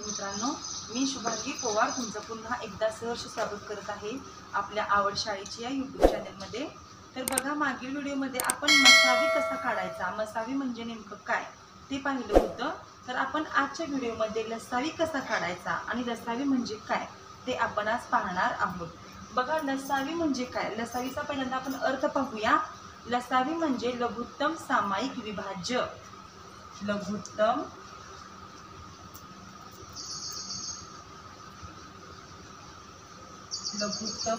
मित्रांनो, मी शुभांगी पवार तुमचं पुन्हा एकदा सहर्ष स्वागत करत आहे आपल्या आवड शाळेची या यूट्यूब चॅनलमध्ये। तर बघा, मागील व्हिडिओमध्ये आपण मसावी कसा काढायचा, मसावी म्हणजे नेमकं काय ते पाहिलं होतं। तर आपण आजच्या व्हिडिओमध्ये लसावी कसा काढायचा आणि लसावी म्हणजे काय ते आपण आज पाहणार आहोत। बघा, लसावी म्हणजे काय, लसावीचा पहिल्यांदा आपण अर्थ पाहूया। लसावी म्हणजे लघुत्तम सामायिक विभाज्य, लघुत्तम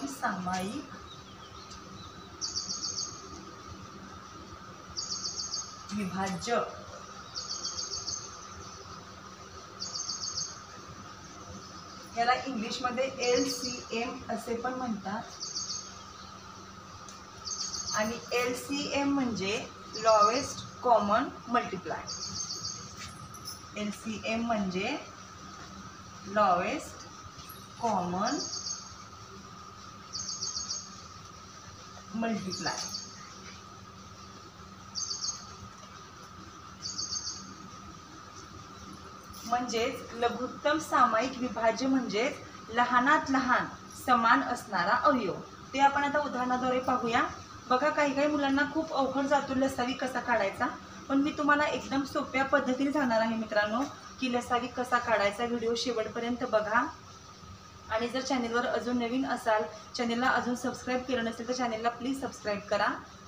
सामायिक विभाज्य। याला इंग्लिश मध्ये LCM असे पण म्हणतात आणि LCM म्हणजे लोवेस्ट कॉमन मल्टिप्लाय। LCM म्हणजे लोवेस्ट कॉमन मल्टिप्लाय। म्हणजेच लघुत्तम सामायिक विभाज्य म्हणजे लहानात लहान समान असणारा अवयव। ते आपण आता उदाहरणाद्वारे पाहूया। बघा, काही मुलांना खूप अवघड जातो लसावी कसा काढायचा, पण मी तुम्हाला एकदम सोप्या पद्धतीने सांगणार आहे मित्रांनो की लसावी कसा काढायचा। व्हिडिओ शेवटपर्यंत बघा आणि जर चॅनलवर अजून नवीन असाल, चॅनलला अजून सबस्क्राईब केलं नसेल तर चॅनलला प्लीज सबस्क्राईब करा।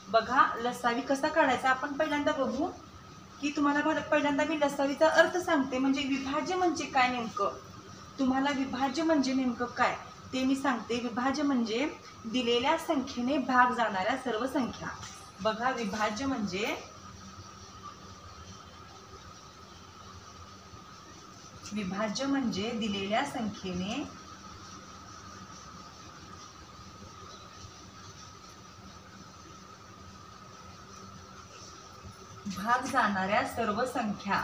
बघा, लसावी कसा काढायचा आपण पहिल्यांदा बघू की तुम्हाला पहिल्यांदा मी लसावीचा अर्थ सांगते, म्हणजे विभाज्य म्हणजे काय नेमकं, तुम्हाला विभाज्य म्हणजे नेमकं काय ते मी सांगते। विभाज्य म्हणजे दिलेल्या संख्येने भाग जाणाऱ्या सर्व संख्या। बघा, विभाज्य म्हणजे दिलेल्या संख्येने भाग जाणाऱ्या सर्व संख्या।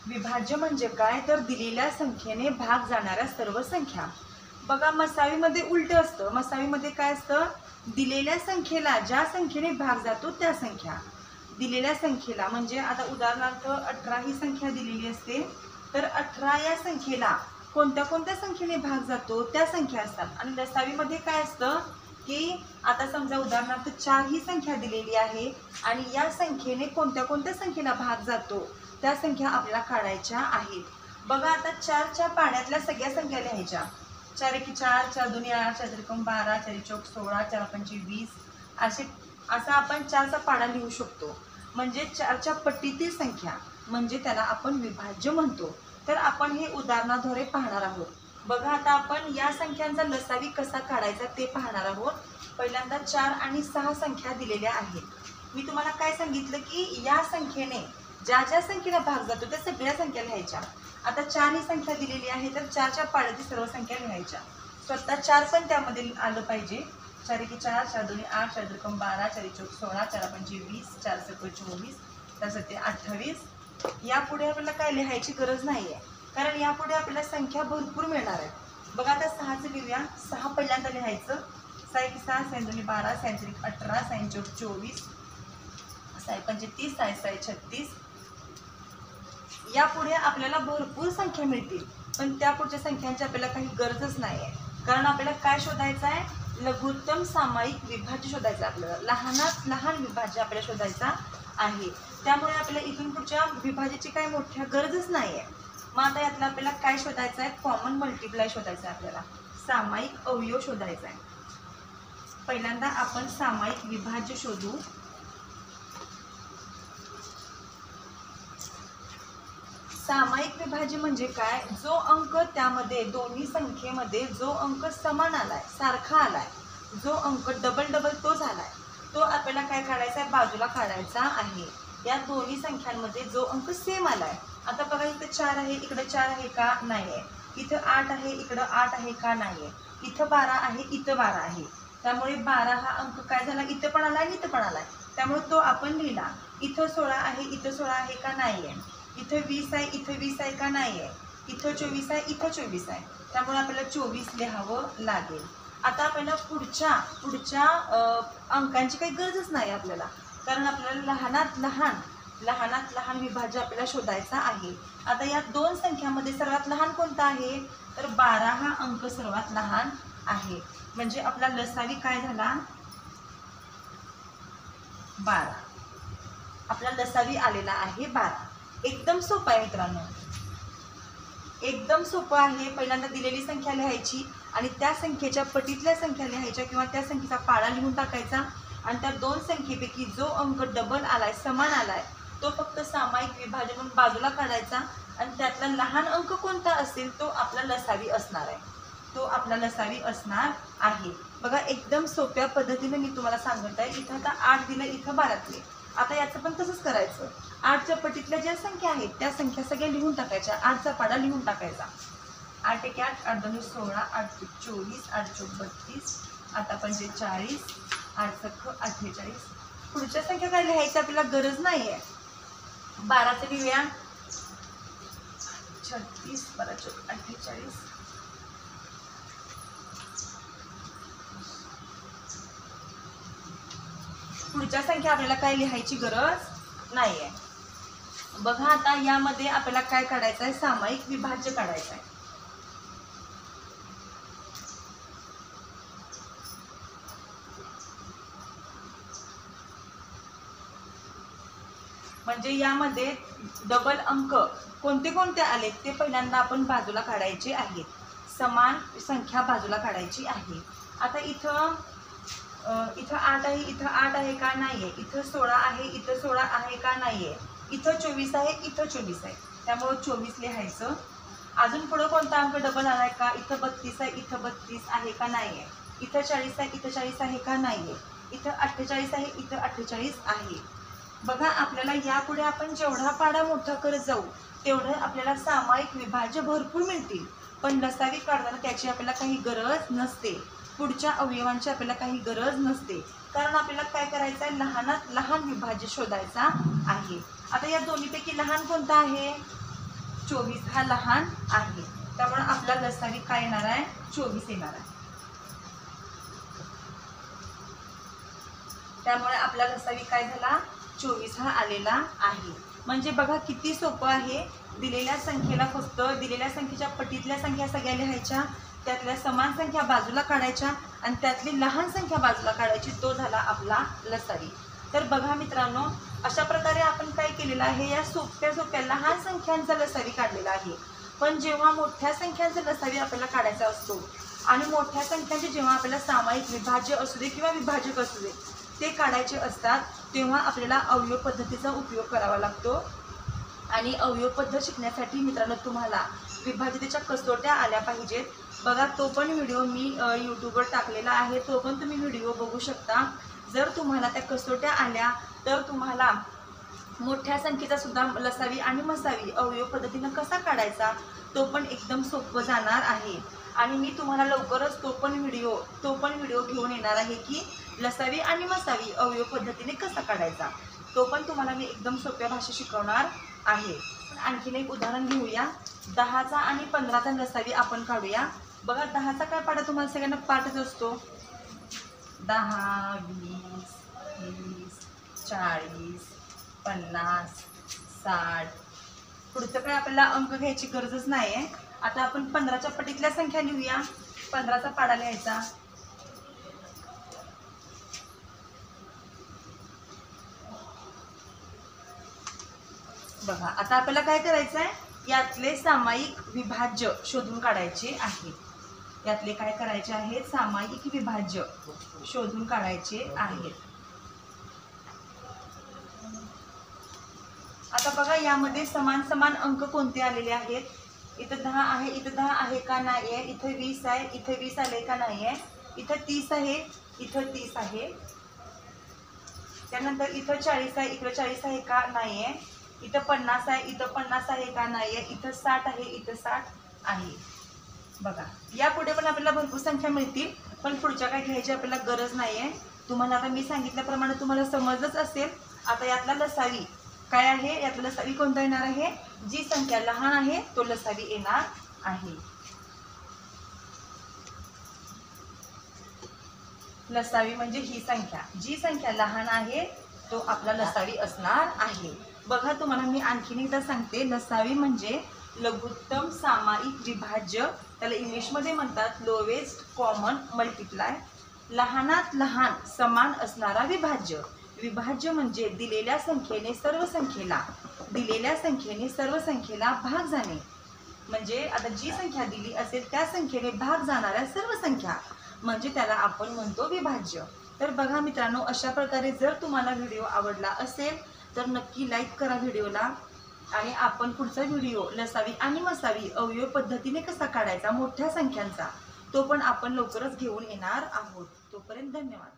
विभाज्य म्हणजे काय, तर दिलेल्या संख्येने भाग जाणाऱ्या सर्व संख्या। बघा, मसावीमध्ये उलट असतं। मसावीमध्ये काय असतं, दिलेल्या संख्येला ज्या संख्येने भाग जातो त्या संख्या। दिलेल्या संख्येला म्हणजे आता उदाहरणार्थ 18 ही संख्या दिलेली असते, तर 18 या संख्येला कोणत्या कोणत्या संख्येने भाग जातो त्या संख्या असतात। आणि लसावीमध्ये काय असतं की आता समजा उदाहरणार्थ 4 ही संख्या दिलेली आहे आणि या संख्येने कोणत्या कोणत्या संख्येला भाग जातो त्या संख्या आपल्याला काढायच्या आहेत। बघा, आता 4च्या पाड्यातल्या सगळ्या संख्या लिहायच्या। 4 एकी 4, 4 दोन्ही 8, 4 त्रिकोण 12, 4 चौक 16, 4 पंचे 20 असा आपण 4चा पाडा लिहू शकतो। म्हणजे 4च्या पट्टीतील संख्या म्हणजे त्याला आपण विभाज्य म्हणतो। तर आपण हे उदाहरणाद्वारे पाहणार आहोत। बघा, आता आपण या संख्यांचा लसावी कसा काढायचा ते पाहणार आहोत। पहिल्यांदा 4 आणि 6 संख्या दिलेल्या आहेत। मी तुम्हाला काय सांगितलं की या संख्येने ज्या ज्या संख्येला भाग जातो त्या सगळ्या संख्या लिहायच्या। आता 4 ही संख्या दिलेली आहे, तर 4च्या पाड्यातील सर्व संख्या लिहायच्या। स्वतः 4 पण त्यामध्ये आलं पाहिजे। 4 एकी 4, 4 दोन्ही 8, 4 त्रिकोण 12, 4 चौक 16, 4 पंचे 20, 4 सत्ते 24, 4 सत्ते 28। यापुढे आपल्याला काय लिहायची गरज नाहीये, कारण यापुढे आपल्याला संख्या भरपूर मिळणार आहेत। बघा, आता 6चं लिहूया। 6 पहिल्यांदा लिहायचं। 6 एकी 6, 6 दोन्ही 12, 6 त्रिक 18, 6 चौक 24, 6 पंचे 30, 6 6 36। यापुढे आपल्याला भरपूर संख्या मिळतील, पण त्या पुढच्या संख्यांची आपल्याला काही गरजच नाही आहे, कारण आपल्याला काय शोधायचं आहे, लघुत्तम सामायिक विभाज्य शोधायचं आहे। आपल्याला लहानात लहान विभाज्य आपल्याला शोधायचा आहे। त्यामुळे आपल्याला इथून पुढच्या विभाज्याची काही मोठ्या गरजच नाही आहे। मग आता यातलं आपल्याला काय शोधायचं आहे, कॉमन मल्टिप्लाय शोधायचं आहे, आपल्याला सामायिक अवयव शोधायचा आहे। पहिल्यांदा आपण सामायिक विभाज्य शोधू। सामायिक विभाज्य म्हणजे काय, जो अंक त्यामध्ये दोन्ही संख्येमध्ये जो अंक समान आलाय, सारखा आलाय, जो अंक डबल तो झालाय, तो आपल्याला काय काढायचा आहे, बाजूला काढायचा आहे। या दोन्ही संख्यांमध्ये जो अंक सेम आलाय, आता बघा इथं 4 आहे, इकडे 4 आहे का, नाहीये। इथं 8 आहे, इकडं 8 आहे का, नाहीये। इथं 12 आहे, इथं 12 आहे, त्यामुळे 12 हा अंक काय झाला, इथं पण आलाय आणि इथं पण आलाय, त्यामुळे तो आपण लिहिला। इथं 16 आहे, इथं 16 आहे का, नाहीये। इथं 20 आहे, इथं 20 आहे का, नाहीये। इथं 24 आहे, इथं 24 आहे, त्यामुळे आपल्याला 24 लिहावं लागेल. आता आपल्याला पुढच्या अंकांची काही गरजच नाही आपल्याला, कारण आपल्याला लहानात लहान विभाज्य आपल्याला शोधायचा आहे. आता या दोन संख्यामध्ये सर्वात लहान कोणता आहे, तर 12 हा अंक सर्वात लहान आहे. म्हणजे आपला लसावी काय झाला, 12. आपला लसावी आलेला आहे 12. एकदम सोपं आहे मित्रांनो, एकदम सोपं आहे. पहिल्यांदा दिलेली संख्या लिहायची आणि त्या संख्येच्या पटीतल्या संख्या लिहायच्या किंवा त्या संख्येचा पाडा लिहून टाकायचा आणि त्या दोन संख्येपैकी जो अंक डबल आलाय, समान आलाय, तो फक्त सामायिक विभाजन म्हणून बाजूला काढायचा आणि त्यातला लहान अंक कोणता असेल तो आपला लसावी असणार आहे, तो आपला लसावी असणार आहे. बघा एकदम सोप्या पद्धतीने मी तुम्हाला सांगत आहे. इथं आता 8 दिलं, इथं 12 दिले. आता याचं पण तसंच करायचं. 8च्या पटीतल्या ज्या संख्या आहेत त्या संख्या सगळ्या लिहून टाकायच्या, 8चा पाडा लिहून टाकायचा. 8 1 8, 8 2 16, 8 3 24, 8 4 32, आता 45, 8 6 48. पुढच्या संख्या काय लिहायची आपल्याला गरज नाही आहे. 12चं लिहूया, 36, 12 4 48. पुढच्या संख्या आपल्याला काय लिहायची गरज नाहीये. बघा आता यामध्ये आपल्याला काय काढायचं आहे, सामायिक विभाज्य काढायचं आहे. म्हणजे यामध्ये डबल अंक कोणते कोणते आले ते पहिल्यांदा आपण बाजूला काढायचे आहेत. समान संख्या बाजूला काढायची आहे. आता इथं 8 आहे, इथं 8 आहे का नाहीये, इथं 16 आहे, इथं 16 आहे का नाहीये, इथं 24 आहे, इथं 24 आहे, त्यामुळे 24 लिहायचं. अजून पुढे कोणता अंक डबल आलाय का, इथं 32 आहे, इथं 32 आहे का नाहीये, इथं 40 आहे, इथं 40 आहे का नाहीये, इथं 48 आहे, इथं 48 आहे. बघा आपल्याला यापुढे आपण जेवढा पाडा मोठा करत जाऊ तेवढं आपल्याला सामायिक विभाज्य भरपूर मिळतील, पण लसावी काढताना त्याची आपल्याला काही गरज नसते. पुढच्या अवयवांची आपल्याला काही गरज नसते, कारण आपल्याला काय करायचं आहे, लहानात लहान विभाज्य शोधायचा आहे. आता या दोन्हीपैकी लहान कोणता आहे, 24 हा लहान आहे, त्यामुळे आपला लसावी काय येणार आहे, 24 येणार आहे. त्यामुळे आपला लसावी काय झाला, 24 हा आलेला आहे. म्हणजे बघा किती सोपं आहे. दिलेल्या संख्येला फक्त दिलेल्या संख्येच्या पटीतल्या संख्या सगळ्या लिहायच्या, त्यातल्या समान संख्या बाजूला काढायच्या आणि त्यातली लहान संख्या बाजूला काढायची, तो झाला आपला लसावी. तर बघा मित्रांनो, अशा प्रकारे आपण काय केलेलं आहे, या सोप्या सोप्या लहान संख्यांचा लसावी काढलेला आहे. पण जेव्हा मोठ्या संख्यांचा लसावी आपल्याला काढायचा असतो आणि मोठ्या संख्यांचे जेव्हा आपल्याला सामायिक विभाज्य असू दे किंवा विभाजक असू दे ते काढायचे असतात, तेव्हा आपल्याला अवयव पद्धतीचा उपयोग करावा लागतो. आणि अवयव पद्धत शिकण्यासाठी मित्रांनो तुम्हाला विभाज्यतेच्या कसोट्या आल्या पाहिजेत. बघा तो पण व्हिडिओ मी यूट्यूबवर टाकलेला आहे, तो पण तुम्ही व्हिडिओ बघू शकता. जर तुम्हाला त्या कसोट्या आल्या तर तुम्हाला मोठ्या संख्येचा सुद्धा लसावी आणि मसावी अवयव पद्धतीनं कसा काढायचा तो पण एकदम सोपं जाणार आहे. आणि मी तुम्हाला लवकरच तो पण व्हिडिओ घेऊन येणार आहे की लसावी आणि मसावी अवयव पद्धतीने कसा काढायचा, तो पण तुम्हाला मी एकदम सोप्या भाषेत शिकवणार आहे. आणखीन एक उदाहरण घेऊया. 10चा आणि 15चा लसावी आपण काढूया. बघा 10चा काय पाडा तुम्हाला सगळ्यांना पाठच असतो, 10 20 30 40 50 60. पुढचं काय आपल्याला अंक घ्यायची गरजच नाही आहे. आता आपण 15च्या पटीतल्या संख्या लिहूया. 15चा पाडा लिहायचा. बघा आता आपल्याला काय करायचं आहे, यातले सामायिक विभाज्य शोधून काढायचे आहे. यातले काय करायचे आहेत, सामायिक विभाज्य शोधून काढायचे आहेत. आता बघा यामध्ये समान समान अंक कोणते आलेले आहेत, इथं 10 आहे, इथं 10 आहे का नाही आहे, इथं 20 आहे, इथं 20 आले का नाही आहे, इथं 30 आहे, इथं 30 आहे, त्यानंतर इथं 40 आहे, इकडं 40 आहे का नाही आहे, इथं 50 आहे, इथं 50 आहे का नाही आहे, इथं 60 आहे, इथं 60 आहे. बघा यापुढे पण आपल्याला भरपूर संख्या मिळतील, पण पुढच्या काय घ्यायची आपल्याला गरज नाही आहे. तुम्हाला आता मी सांगितल्याप्रमाणे तुम्हाला समजलंच असेल. आता यातला लसावी काय आहे, यातला लसावी कोणता येणार आहे, जी संख्या लहान आहे तो लसावी येणार आहे. लसावी म्हणजे ही संख्या, जी संख्या लहान आहे तो आपला लसावी असणार आहे. बघा तुम्हाला मी आणखीन एकदा सांगते, लसावी म्हणजे लघुत्तम सामायिक विभाज्य, त्याला इंग्लिशमध्ये म्हणतात लोवेस्ट कॉमन मल्टिप्लाय. लहानात लहान समान असणारा विभाज्य. विभाज्य म्हणजे दिलेल्या संख्येने सर्व संख्येला भाग जाणे. म्हणजे आता जी संख्या दिली असेल त्या संख्येने भाग जाणाऱ्या सर्व संख्या म्हणजे त्याला आपण म्हणतो विभाज्य. तर बघा मित्रांनो, अशा प्रकारे जर तुम्हाला व्हिडिओ आवडला असेल तर नक्की लाईक करा व्हिडिओला. आणि आपण पुढचा व्हिडिओ लसावी आणि मसावी अवयव पद्धतीने कसा काढायचा मोठ्या संख्यांचा, तो पण आपण लवकरच घेऊन येणार आहोत. तोपर्यंत धन्यवाद.